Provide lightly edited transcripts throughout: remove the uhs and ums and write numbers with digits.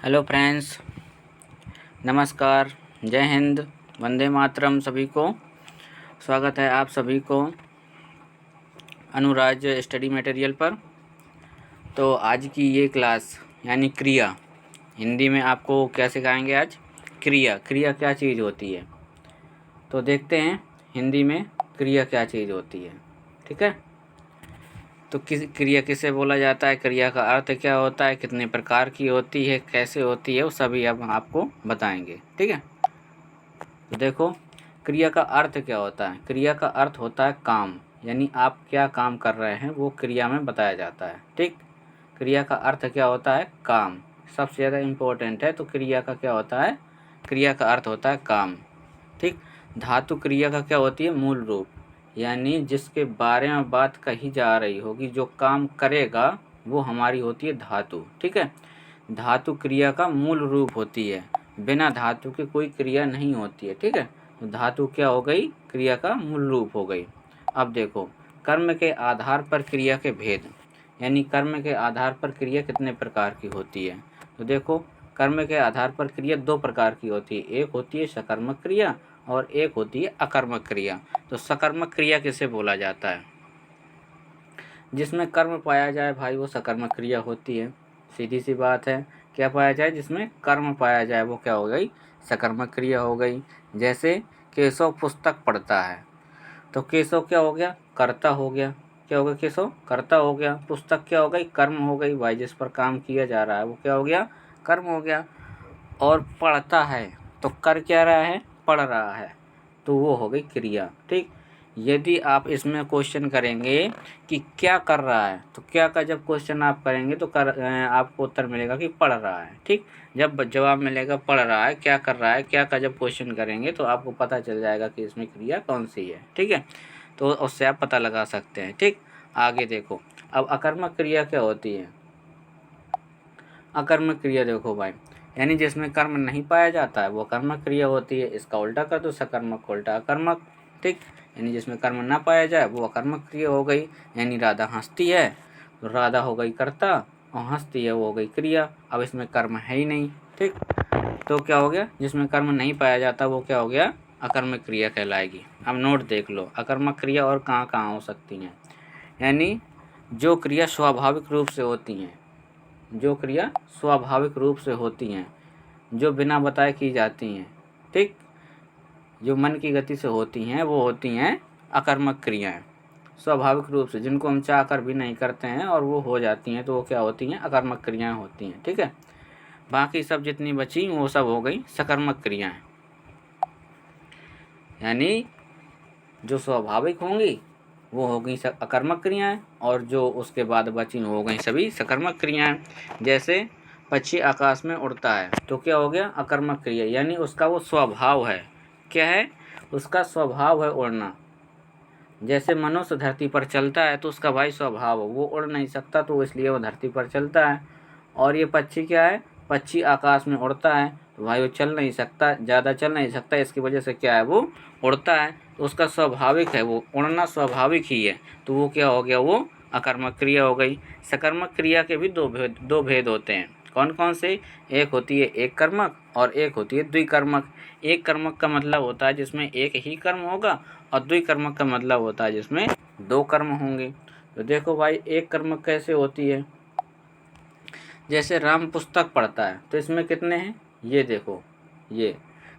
Hello friends, नमस्कार, जय हिंद, वंदे मातरम। सभी को स्वागत है आप सभी को अनुराज स्टडी मटेरियल पर। तो आज की ये क्लास यानी क्रिया, हिंदी में आपको क्या सिखाएंगे आज? क्रिया क्या चीज़ होती है, तो देखते हैं हिंदी में क्रिया क्या चीज़ होती है। ठीक है, तो क्रिया किसे बोला जाता है, क्रिया का अर्थ क्या होता है, कितने प्रकार की होती है, कैसे होती है, वो सभी अब आपको बताएंगे। ठीक है, तो देखो क्रिया का अर्थ क्या होता है। क्रिया का अर्थ होता है काम, यानी आप क्या काम कर रहे हैं वो क्रिया में बताया जाता है। ठीक, क्रिया का अर्थ क्या होता है? काम। सबसे ज़्यादा इम्पोर्टेंट है। तो क्रिया का क्या होता है? क्रिया का अर्थ होता है काम। ठीक, धातु क्रिया का क्या होती है? मूल रूप, यानी जिसके बारे में बात कही जा रही होगी, जो काम करेगा वो हमारी होती है धातु। ठीक है, धातु क्रिया का मूल रूप होती है, बिना धातु के कोई क्रिया नहीं होती है। ठीक है, तो धातु क्या हो गई? क्रिया का मूल रूप हो गई। अब देखो कर्म के आधार पर क्रिया के भेद, यानी कर्म के आधार पर क्रिया कितने प्रकार की होती है। तो देखो कर्म के आधार पर क्रिया दो प्रकार की होती है, एक होती है सकर्मक क्रिया और एक होती है अकर्मक क्रिया। तो सकर्मक क्रिया किसे बोला जाता है? जिसमें कर्म पाया जाए भाई वो सकर्मक क्रिया होती है। सीधी सी बात है, क्या पाया जाए? जिसमें कर्म पाया जाए वो क्या हो गई? सकर्मक क्रिया हो गई। जैसे केशव पुस्तक पढ़ता है, तो केशव क्या हो गया? कर्ता हो गया। क्या हो गया? केशव कर्ता हो गया। पुस्तक क्या हो गई? कर्म हो गई। भाई जिस पर काम किया जा रहा है वो क्या हो गया? कर्म हो गया। और पढ़ता है तो कर क्या रहा है? पढ़ रहा है, तो वो हो गई क्रिया। ठीक, यदि आप इसमें क्वेश्चन करेंगे कि क्या कर रहा है, तो क्या का जब क्वेश्चन आप करेंगे तो आपको उत्तर मिलेगा कि पढ़ रहा है। ठीक, जब जवाब मिलेगा पढ़ रहा है, क्या कर रहा है, क्या का जब क्वेश्चन करेंगे तो आपको पता चल जाएगा कि इसमें क्रिया कौन सी है। ठीक है, तो उससे आप पता लगा सकते हैं। ठीक, आगे देखो अब अकर्मक क्रिया क्या होती है। अकर्मक क्रिया देखो भाई, यानी जिसमें कर्म नहीं पाया जाता है वो कर्मक क्रिया होती है। इसका उल्टा कर दो, सकर्मक उल्टा अकर्मक। ठीक, यानी जिसमें कर्म ना पाया जाए वो अकर्मक क्रिया हो गई। यानी राधा हंसती है तो राधा हो गई कर्ता और हंसती है वो हो गई क्रिया। अब इसमें कर्म है ही नहीं। ठीक, तो क्या हो गया? जिसमें कर्म नहीं पाया जाता वो क्या हो गया? अकर्मक क्रिया कहलाएगी। अब नोट देख लो, अकर्मक क्रिया और कहाँ कहाँ हो सकती हैं। यानी जो क्रिया स्वाभाविक रूप से होती हैं, जो क्रिया स्वाभाविक रूप से होती हैं, जो बिना बताए की जाती हैं। ठीक, जो मन की गति से होती हैं वो होती हैं अकर्मक क्रियाएं। स्वाभाविक रूप से जिनको हम चाह कर भी नहीं करते हैं और वो हो जाती हैं, तो वो क्या होती हैं? अकर्मक क्रियाएं होती हैं। ठीक है, बाकी सब जितनी बची वो सब हो गई सकर्मक क्रियाएं, यानी जो स्वाभाविक होंगी वो हो गई अकर्मक क्रियाएं और जो उसके बाद बची हो गई सभी सकर्मक क्रियाएं। जैसे पक्षी आकाश में उड़ता है तो क्या हो गया? अकर्मक क्रिया, यानी उसका वो स्वभाव है। क्या है? उसका स्वभाव है उड़ना। जैसे मनुष्य धरती पर चलता है तो उसका भाई स्वभाव है, वो उड़ नहीं सकता तो इसलिए वो धरती पर चलता है। और ये पक्षी क्या है? पक्षी आकाश में उड़ता है तो भाई वो चल नहीं सकता, ज़्यादा चल नहीं सकता, इसकी वजह से क्या है? वो उड़ता है, तो उसका स्वाभाविक है, वो उड़ना स्वाभाविक ही है, तो वो क्या हो गया? वो अकर्मक क्रिया हो गई। सकर्मक क्रिया के भी दो भेद होते हैं। कौन कौन से? एक होती है एक कर्मक और एक होती है द्विकर्मक। एक कर्मक का मतलब होता है जिसमें एक ही कर्म होगा और द्विकर्मक का मतलब होता है जिसमें दो कर्म होंगे। तो देखो भाई एक कर्मक कैसे होती है। जैसे राम पुस्तक पढ़ता है तो इसमें कितने हैं? ये देखो, ये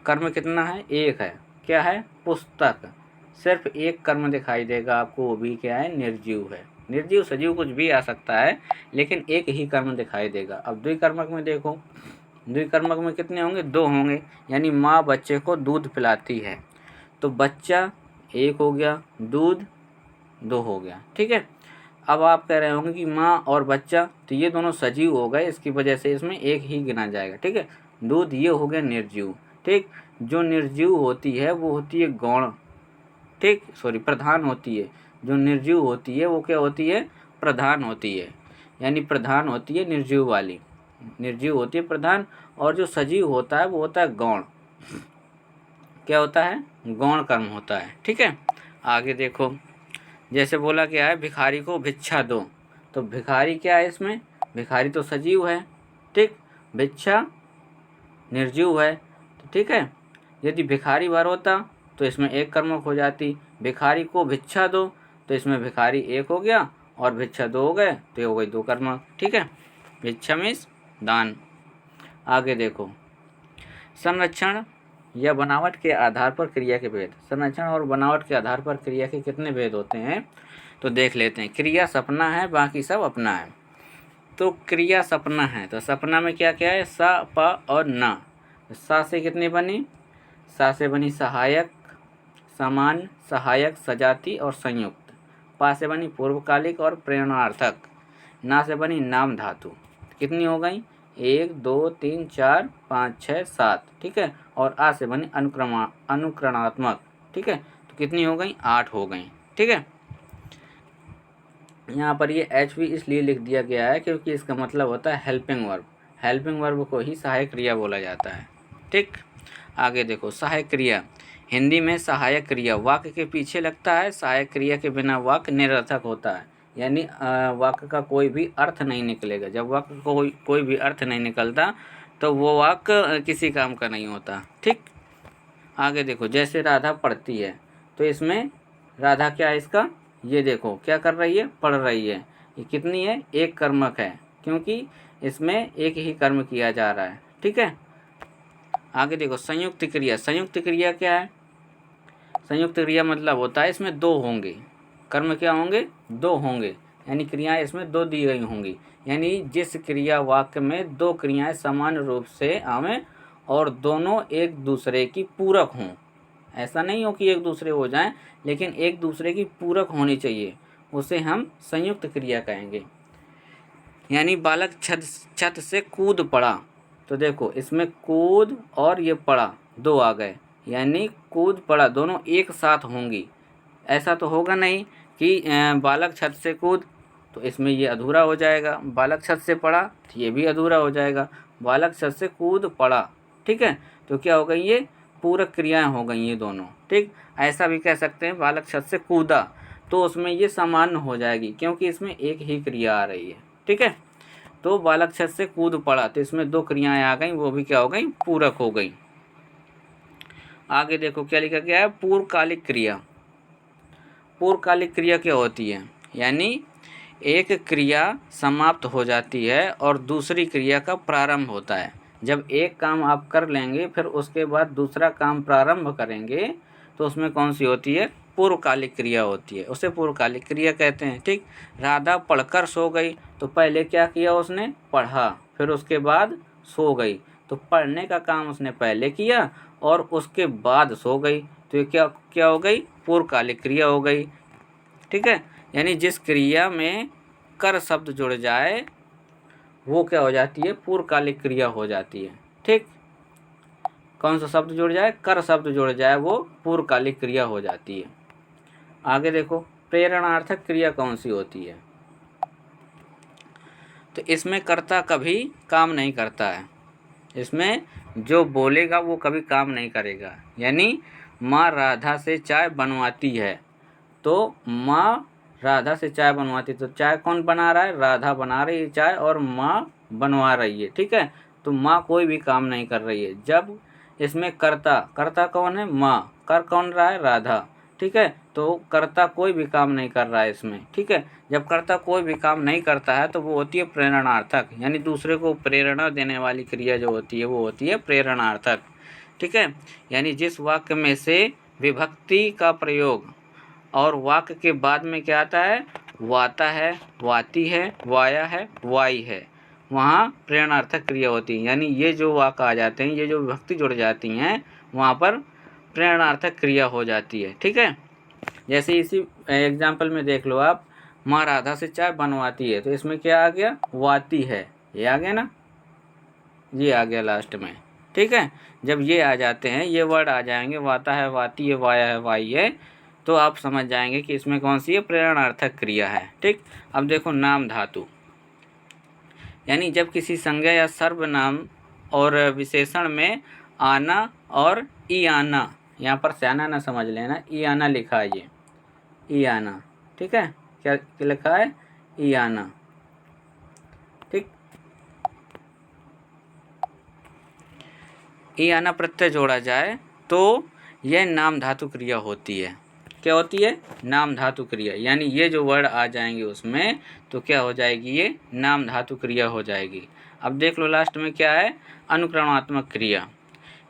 कर्म कितना है? एक है। क्या है? पुस्तक। सिर्फ एक कर्म दिखाई देगा आपको, वो भी क्या है? निर्जीव है। निर्जीव सजीव कुछ भी आ सकता है, लेकिन एक ही कर्म दिखाई देगा। अब द्विकर्मक में देखो, द्विकर्मक में कितने होंगे? दो होंगे। यानी माँ बच्चे को दूध पिलाती है तो बच्चा एक हो गया, दूध दो हो गया। ठीक है, अब आप कह रहे होंगे कि माँ और बच्चा, तो ये दोनों सजीव हो गए, इसकी वजह से इसमें एक ही गिना जाएगा। ठीक है, दूध ये हो गया निर्जीव। ठीक, जो निर्जीव होती है वो होती है गौण। ठीक, सॉरी प्रधान होती है। जो निर्जीव होती है वो क्या होती है? प्रधान होती है। यानी प्रधान होती है निर्जीव वाली, निर्जीव होती है प्रधान। और जो सजीव होता है वो होता है गौण। क्या होता है? गौण कर्म होता है। ठीक है, आगे देखो, जैसे बोला क्या है? भिखारी को भिक्षा दो, तो भिखारी क्या है इसमें? भिखारी तो सजीव है। ठीक, भिक्षा निर्जीव है, तो ठीक है। यदि भिखारी वर होता तो इसमें एक कर्मक हो जाती, भिखारी को भिक्षा दो तो इसमें भिखारी एक हो गया और भिक्षा दो हो गए तो ये हो गई दो कर्मक, ठीक है। भिक्षा मीन्स दान। आगे देखो, संरक्षण या बनावट के आधार पर क्रिया के भेद। संरक्षण और बनावट के आधार पर क्रिया के कितने भेद होते हैं तो देख लेते हैं। क्रिया सपना है, बाकी सब अपना है। तो क्रिया सपना है तो सपना में क्या क्या है, सा, प और न। सा से कितनी बनी, सा से बनी सहायक, समान, सहायक, सजाती और संयुक्त। पा से बनी पूर्वकालिक और प्रेरणार्थक। ना से बनी नाम धातु। कितनी हो गई, 1 2 3 4 5 6 7, ठीक है। और आ से बनी अनुक्रणात्मक, ठीक है। तो कितनी हो गई, 8 हो गई, ठीक है। यहाँ पर ये एच भी इसलिए लिख दिया गया है क्योंकि इसका मतलब होता है हेल्पिंग वर्ब। हेल्पिंग वर्ब को ही सहायक क्रिया बोला जाता है, ठीक। आगे देखो, सहायक क्रिया। हिंदी में सहायक क्रिया वाक्य के पीछे लगता है। सहायक क्रिया के बिना वाक्य निरर्थक होता है, यानी वाक्य का कोई भी अर्थ नहीं निकलेगा। जब वाक्य को कोई भी अर्थ नहीं निकलता तो वो वाक्य किसी काम का नहीं होता, ठीक। आगे देखो, जैसे राधा पढ़ती है तो इसमें राधा क्या है इसका, ये देखो क्या कर रही है, पढ़ रही है। ये कितनी है, एक कर्मक है क्योंकि इसमें एक ही कर्म किया जा रहा है, ठीक है। आगे देखो, संयुक्त क्रिया। संयुक्त क्रिया क्या है, संयुक्त क्रिया मतलब होता है इसमें दो होंगे, कर्म क्या होंगे, दो होंगे, यानी क्रियाएं इसमें दो दी गई होंगी। यानी जिस क्रिया वाक्य में दो क्रियाएं समान रूप से आवें और दोनों एक दूसरे की पूरक हों। ऐसा नहीं हो कि एक दूसरे हो जाएं, लेकिन एक दूसरे की पूरक होनी चाहिए, उसे हम संयुक्त क्रिया कहेंगे। यानी बालक छत से कूद पड़ा, तो देखो इसमें कूद और ये पड़ा दो आ गए, यानी कूद पड़ा दोनों एक साथ होंगी। ऐसा तो होगा नहीं कि बालक छत से कूद, तो इसमें ये अधूरा हो जाएगा। बालक छत से पड़ा तो ये भी अधूरा हो जाएगा। बालक छत से कूद पड़ा, ठीक है। तो क्या हो गई, ये पूरक क्रियाएं हो गई ये दोनों, ठीक। ऐसा भी कह सकते हैं बालक छत से कूदा, तो उसमें ये सामान्य हो जाएगी क्योंकि इसमें एक ही क्रिया आ रही है, ठीक है। तो बालक छत से कूद पड़ा तो इसमें दो क्रियाएं आ गई, वो भी क्या हो गई, पूरक हो गई। आगे देखो क्या लिखा गया है, पूर्वकालिक क्रिया। पूर्वकालिक क्रिया क्या होती है, यानी एक क्रिया समाप्त हो जाती है और दूसरी क्रिया का प्रारंभ होता है। जब एक काम आप कर लेंगे फिर उसके बाद दूसरा काम प्रारंभ करेंगे तो उसमें कौन सी होती है, पूर्वकालिक क्रिया होती है, उसे पूर्वकालिक क्रिया कहते हैं, ठीक। राधा पढ़कर सो गई, तो पहले क्या किया उसने, पढ़ा, फिर उसके बाद सो गई, तो पढ़ने का काम उसने पहले किया और उसके बाद सो गई, तो ये क्या क्या हो गई, पूर्वकालिक क्रिया हो गई, ठीक है। यानी जिस क्रिया में कर शब्द जुड़ जाए वो क्या हो जाती है, पूर्वकालिक क्रिया हो जाती है, ठीक। कौन सा शब्द जुड़ जाए, कर शब्द जुड़ जाए, वो पूर्वकालिक क्रिया हो जाती है। आगे देखो, प्रेरणार्थक क्रिया कौन सी होती है, तो इसमें कर्ता कभी काम नहीं करता है। इसमें जो बोलेगा वो कभी काम नहीं करेगा। यानी माँ राधा से चाय बनवाती है, तो माँ राधा से चाय बनवाती, तो चाय कौन बना रहा है, राधा बना रही है चाय और माँ बनवा रही है, ठीक है। तो माँ कोई भी काम नहीं कर रही है। जब इसमें कर्ता, कर्ता कौन है, माँ, कर कौन रहा है, राधा, ठीक है। तो कर्ता कोई भी काम नहीं कर रहा है इसमें, ठीक है। जब कर्ता कोई भी काम नहीं करता है तो वो होती है प्रेरणार्थक, यानी दूसरे को प्रेरणा देने वाली क्रिया जो होती है वो होती है प्रेरणार्थक, ठीक है। यानी जिस वाक्य में से विभक्ति का प्रयोग और वाक्य के बाद में क्या आता है, वाता है, वाती है, वाया है, वाई है, वहाँ प्रेरणार्थक क्रिया होती है। यानी ये जो वाक्य आ जाते हैं, ये जो विभक्ति जुड़ जाती हैं, वहाँ पर प्रेरणार्थक क्रिया हो जाती है, ठीक है। जैसे इसी एग्जाम्पल में देख लो आप, माँ राधा से चाय बनवाती है, तो इसमें क्या आ गया, वाती है, ये आ गया ना, ये आ गया लास्ट में, ठीक है। जब ये आ जाते हैं, ये वर्ड आ जाएंगे, वाता है, वाती है, वाया है, वाई है, तो आप समझ जाएंगे कि इसमें कौन सी है, प्रेरणार्थक क्रिया है, ठीक। अब देखो, नाम धातु। यानी जब किसी संज्ञा या सर्वनाम और विशेषण में आना और ई आना, यहाँ पर से आना ना समझ लेना, ई आना लिखा है, ये ई आना, ठीक है। क्या लिखा है, ई आना, ठीक। ई आना प्रत्यय जोड़ा जाए तो यह नाम धातु क्रिया होती है। क्या होती है? नाम धातु क्रिया। यानी ये जो वर्ड आ जाएंगे उसमें तो क्या हो जाएगी? ये नाम धातु क्रिया हो जाएगी। अब देख लो लास्ट में क्या है? अनुक्रमणात्मक क्रिया।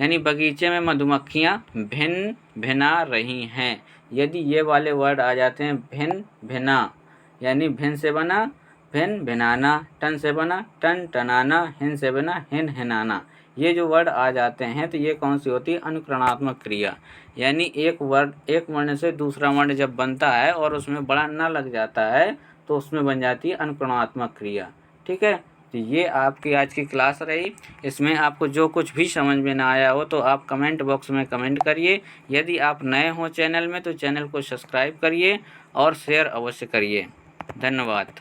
यानी बगीचे में मधुमक्खियाँ भिन भिना रही हैं। यदि ये वाले वर्ड आ जाते हैं भिन भिना, यानी भिन से बना भिन भिनाना, टन से बना टन टनाना, हिन से बना हिन हिनाना, ये जो वर्ड आ जाते हैं तो ये कौन सी होती है? अनुक्रमणात्मक क्रिया। यानी एक वर्ण से दूसरा वर्ण जब बनता है और उसमें बड़ा न लग जाता है तो उसमें बन जाती है अनुक्रमणात्मक क्रिया। ठीक है, तो ये आपकी आज की क्लास रही। इसमें आपको जो कुछ भी समझ में ना आया हो तो आप कमेंट बॉक्स में कमेंट करिए। यदि आप नए हो चैनल में तो चैनल को सब्सक्राइब करिए और शेयर अवश्य करिए। धन्यवाद।